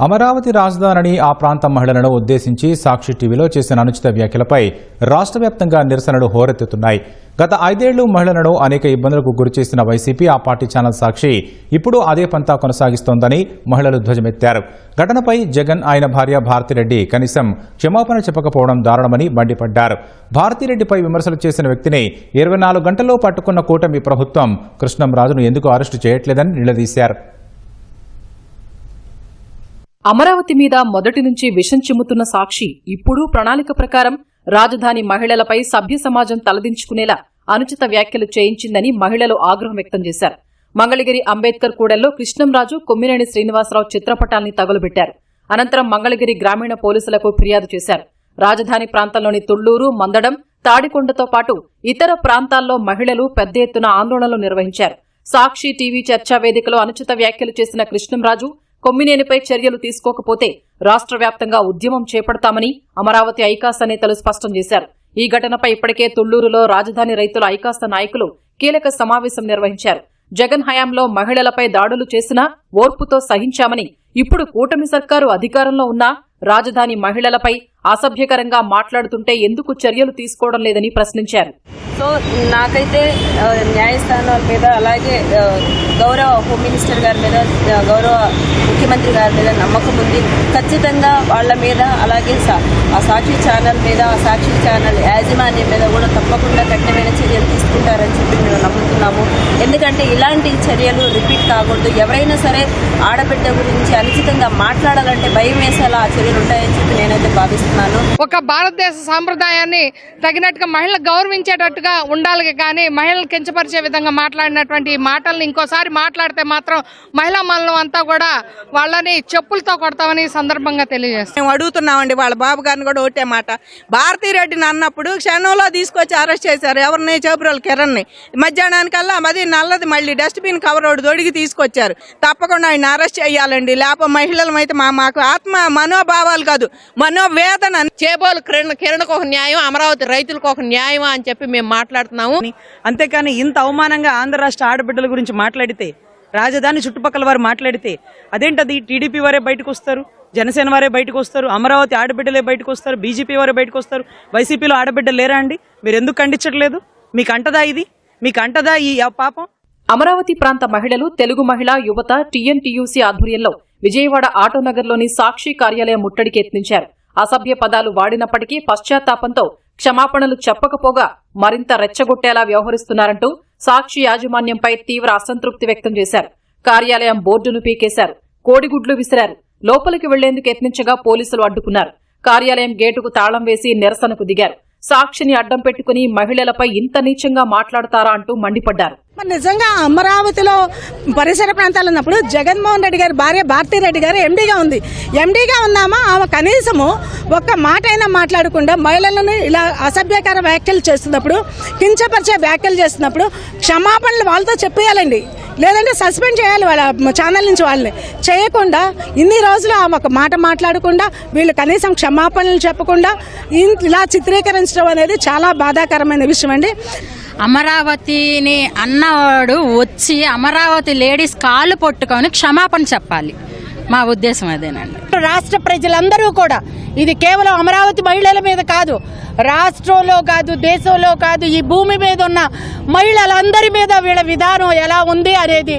అమరావతి రాజధానిని ఆ ప్రాంత మహిళలను ఉద్దేశించి సాక్షి టీవీలో చేసిన అనుచిత వ్యాఖ్యలపై రాష్ట్ర వ్యాప్తంగా నిరసనలు హోరెత్తుతున్నాయి. గత 5 ఏళ్లు మహిళలను అనేక ఇబ్బందులకు గురిచేసిన వైసీపీ ఆ పార్టీ ఛానల్ సాక్షి ఇప్పుడు అదే పంతా కొనసాగిస్తోందని మహిళలు ధ్వజమెత్తారు. ఘటనపై జగన్, ఆయన భార్య భారతిరెడ్డి కనీసం క్షమాపణ చెప్పకపోవడం దారుణమని మండిపడ్డారు. భారతిరెడ్డిపై విమర్శలు చేసిన వ్యక్తిని 24 గంటల్లో పట్టుకున్న కూటమి ప్రభుత్వం కృష్ణంరాజును ఎందుకు అరెస్టు చేయట్లేదని నిలదీశారు. అమరావతి మీద మొదటి నుంచి విషం చిమ్ముతున్న సాక్షి ఇప్పుడు ప్రణాళిక ప్రకారం రాజధాని మహిళలపై సభ్య సమాజం తలదించుకునేలా అనుచిత వ్యాఖ్యలు చేయించిందని మహిళలు ఆగ్రహం వ్యక్తం చేశారు. మంగళగిరి అంబేద్కర్ కూడల్లో కృష్ణంరాజు, కొమ్మినేని శ్రీనివాసరావు చిత్రపటాల్ని తగులబెట్టారు. అనంతరం మంగళగిరి గ్రామీణ పోలీసులకు ఫిర్యాదు చేశారు. రాజధాని ప్రాంతంలోని తుళ్లూరు, మందడం, తాడికొండతో పాటు ఇతర ప్రాంతాల్లో మహిళలు పెద్ద ఎత్తున ఆందోళనలు నిర్వహించారు. సాక్షి టీవీ చర్చా వేదికలో అనుచిత వ్యాఖ్యలు చేసిన కృష్ణంరాజు, కొమ్మినేనిపై చర్యలు తీసుకోకపోతే రాష్ట్ర వ్యాప్తంగా ఉద్యమం చేపడతామని అమరావతి ఐకాస నేతలు స్పష్టం చేశారు. ఈ ఘటనపై ఇప్పటికే తుళ్లూరులో రాజధాని రైతుల ఐకాస నాయకులు కీలక సమావేశం నిర్వహించారు. జగన్ హయాంలో మహిళలపై దాడులు చేసినా ఓర్పుతో సహించామని, ఇప్పుడు కూటమి సర్కారు అధికారంలో ఉన్నా రాజధాని మహిళలపై అసభ్యకరంగా మాట్లాడుతుంటే ఎందుకు చర్యలు తీసుకోవడం లేదని ప్రశ్నించారు. సో నాకైతే న్యాయస్థానాల మీద, అలాగే గౌరవ హోమ్ మినిస్టర్ గారి మీద, గౌరవ ముఖ్యమంత్రి గారి మీద నమ్మకం ఉంది. ఖచ్చితంగా వాళ్ళ మీద, అలాగే ఆ సాక్షి ఛానల్ మీద, ఆ సాక్షి ఛానల్ యాజమాన్యం మీద కూడా తప్పకుండా కఠినమైన చర్యలు తీసుకుంటారని చెప్పి మేము నమ్ముతున్నాము. ఎందుకంటే ఇలాంటి చర్యలు రిపీట్ కాకూడదు. ఎవరైనా సరే ఆడబిడ్డ గురించి అనుచితంగా మాట్లాడాలంటే భయం వేసేలా ఆ చర్యలు ఉంటాయని చెప్పి నేనైతే భావిస్తున్నాను. ఒక భారతదేశ సాంప్రదాయాన్ని తగినట్టుగా మహిళలు గౌరవించేటట్టుగా ఉండాలి, కానీ మహిళలు కించపరిచే విధంగా మాట్లాడినటువంటి మాటలను ఇంకోసారి మాట్లాడితే మాత్రం మహిళా మల్లం అంతా కూడా వాళ్ళని చెప్పులతో కొడతామని సందర్భంగా తెలియజేస్తాం. మేము అడుగుతున్నామండి వాళ్ళ బాబు గారిని కూడా ఒకటే మాట. భారతీరెడ్డిని అన్నప్పుడు క్షణంలో తీసుకొచ్చి అరెస్ట్ చేశారు. ఎవరిని? చేపురాల కిరణ్ని. మధ్యాహ్నానికల్లా అది నల్లది మళ్ళీ డస్ట్బిన్ కవర్ ఒకటి దొడిగి తీసుకొచ్చారు. తప్పకుండా ఆయన అరెస్ట్ చేయాలండి. లేకపోతే మహిళలం అయితే మాకు ఆత్మ మనోభావాలు కాదు, మనోవేదన. చేబోలు కిరణకు ఒక న్యాయం, అమరావతి రైతులకు ఒక న్యాయం అని చెప్పి మేము మాట్లాడుతున్నాము. అంతేకాని ఇంత అవమానంగా ఆంధ్ర రాష్ట్ర ఆడబిడ్డల గురించి మాట్లాడితే, రాజధాని చుట్టుపక్కల వారు మాట్లాడితే అదేంటది? టీడీపీ వారే బయటకు వస్తారు, జనసేన వారే బయటకు వస్తారు, అమరావతి ఆడబిడ్డలే బయటకు వస్తారు, బీజేపీ వారే బయటకు వస్తారు. వైసీపీలో ఆడబిడ్డలు లేరా అండి? మీరు ఎందుకు ఖండించట్లేదు? మీకు అంటదా ఇది? మీకు అంటదా ఈ పాపం? అమరావతి ప్రాంత మహిళలు, తెలుగు మహిళా యువత టీఎన్టీయూసీ ఆధ్వర్యంలో విజయవాడ ఆటోనగర్లోని సాక్షి కార్యాలయం ముట్టడికి యత్నించారు. అసభ్య పదాలు వాడినప్పటికీ పశ్చాత్తాపంతో క్షమాపణలు చెప్పకపోగా మరింత రెచ్చగొట్టేలా వ్యవహరిస్తున్నారంటూ సాక్షి యాజమాన్యంపై తీవ్ర అసంతృప్తి వ్యక్తం చేశారు. కార్యాలయం బోర్డును పీకేశారు, కోడిగుడ్లు విసిరారు. లోపలికి వెళ్లేందుకు యత్నించగా పోలీసులు అడ్డుకున్నారు. కార్యాలయం గేటుకు తాళం వేసి నిరసనకు దిగారు. సాక్షిని అడ్డం పెట్టుకుని మహిళలపై ఇంత నీచంగా మాట్లాడతారా అంటూ మండిపడ్డారు. నిజంగా అమరావతిలో పరిసర ప్రాంతాలు ఉన్నప్పుడు జగన్మోహన్ రెడ్డి గారి భార్య భారతిరెడ్డి గారు ఎండీగా ఉంది. ఎండీగా ఉన్నామా ఆమె కనీసము ఒక్క మాట అయినా మాట్లాడకుండా మహిళలను ఇలా అసభ్యకర వ్యాఖ్యలు చేస్తున్నప్పుడు, కించపరిచే వ్యాఖ్యలు చేస్తున్నప్పుడు క్షమాపణలు వాళ్ళతో చెప్పేయాలండి, లేదంటే సస్పెండ్ చేయాలి వాళ్ళ ఛానల్ నుంచి. వాళ్ళని చేయకుండా ఇన్ని రోజులు ఆమె ఒక మాట మాట్లాడకుండా, వీళ్ళు కనీసం క్షమాపణలు చెప్పకుండా ఇలా చిత్రీకరించడం అనేది చాలా బాధాకరమైన విషయం అండి. అమరావతిని అన్నవాడు వచ్చి అమరావతి లేడీస్ కాళ్ళు పట్టుకొని క్షమాపణ చెప్పాలి. మా ఉద్దేశం అదేనండి. రాష్ట్ర ప్రజలందరూ కూడా ఇది కేవలం అమరావతి మహిళల మీద కాదు, రాష్ట్రంలో కాదు, దేశంలో కాదు, ఈ భూమి మీద ఉన్న మహిళలందరి మీద వీళ్ళ విధానం ఎలా ఉంది అనేది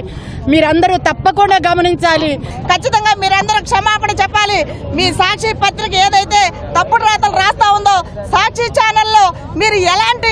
మీరందరూ తప్పకుండా గమనించాలి. ఖచ్చితంగా మీరందరూ క్షమాపణ చెప్పాలి. మీ సాక్షి పత్రిక ఏదైతే తప్పుడు రాతలు రాస్తా ఉందో, సాక్షి ఛానల్లో మీరు ఎలాంటి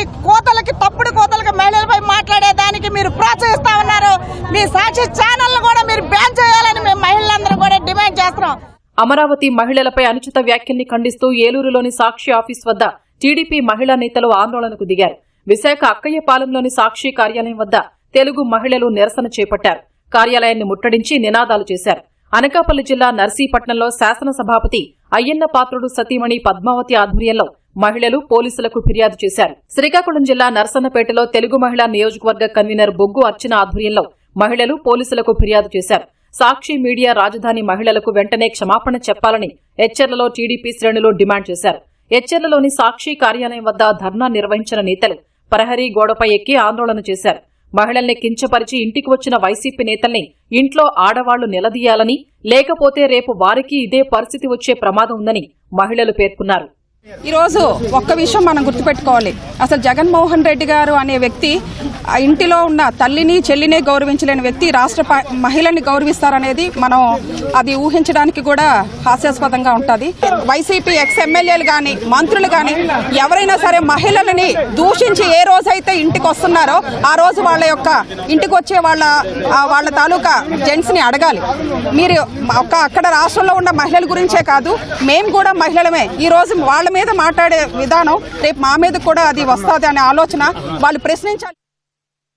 తప్పుడు కోతలకి మహిళలపై మాట్లాడేదానికి మీరు ప్రోత్సహిస్తా ఉన్నారు. మీ సాక్షి ఛానల్ కూడా మీరు బ్యాన్ చేయాలని మేము మహిళలందరూ కూడా డిమాండ్ చేస్తున్నాం. అమరావతి మహిళలపై అనుచిత వ్యాఖ్యల్ని ఖండిస్తూ ఏలూరులోని సాక్షి ఆఫీస్ వద్ద టీడీపీ మహిళా నేతలు ఆందోళనకు దిగారు. విశాఖ అక్కయ్యపాలెంలోని సాక్షి కార్యాలయం వద్ద తెలుగు మహిళలు నిరసన చేపట్టారు. కార్యాలయాన్ని ముట్టడించి నినాదాలు చేశారు. అనకాపల్లి జిల్లా నర్సీపట్నంలో శాసనసభాపతి అయ్యన్న పాత్రుడు సతీమణి పద్మావతి ఆధ్వర్యంలో మహిళలు పోలీసులకు ఫిర్యాదు చేశారు. శ్రీకాకుళం జిల్లా నర్సన్నపేటలో తెలుగు మహిళా నియోజకవర్గ కన్వీనర్ బొగ్గు అర్చన ఆధ్వర్యంలో మహిళలు పోలీసులకు ఫిర్యాదు చేశారు. సాక్షి మీడియా రాజధాని మహిళలకు వెంటనే క్షమాపణ చెప్పాలని ఎచ్చెర్లలో టీడీపీ శ్రేణులు డిమాండ్ చేశారు. ఎచ్చెర్లలోని సాక్షి కార్యాలయం వద్ద ధర్నా నిర్వహించిన నేతలు ప్రహరీ గోడపై ఎక్కి ఆందోళన చేశారు. మహిళల్ని కించపరిచి ఇంటికి వచ్చిన వైసీపీ నేతల్ని ఇంట్లో ఆడవాళ్లు నిలదీయాలని, లేకపోతే రేపు వారికి ఇదే పరిస్థితి వచ్చే ప్రమాదం ఉందని మహిళలు పేర్కొన్నారు. ఈరోజు ఒక్క విషయం మనం గుర్తుపెట్టుకోవాలి. అసలు జగన్మోహన్ రెడ్డి గారు అనే వ్యక్తి ఆ ఇంటిలో ఉన్న తల్లిని చెల్లినే గౌరవించలేని వ్యక్తి రాష్ట్ర మహిళల్ని గౌరవిస్తారనేది మనం అది ఊహించడానికి కూడా హాస్యాస్పదంగా ఉంటుంది. వైసీపీ ఎక్స్ ఎమ్మెల్యేలు కానీ మంత్రులు కానీ ఎవరైనా సరే మహిళలని దూషించి ఏ రోజైతే ఇంటికి వస్తున్నారో ఆ రోజు వాళ్ళ యొక్క ఇంటికి వచ్చే వాళ్ళ తాలూకా జెంట్స్ ని అడగాలి. మీరు అక్కడ రాష్ట్రంలో ఉన్న మహిళల గురించే కాదు, మేము కూడా మహిళలమే. ఈ రోజు వాళ్ళ మీద మాట్లాడే విధానం రేపు మా మీద కూడా అది వస్తుంది అనే ఆలోచన వాళ్ళు ప్రశ్నించాలి.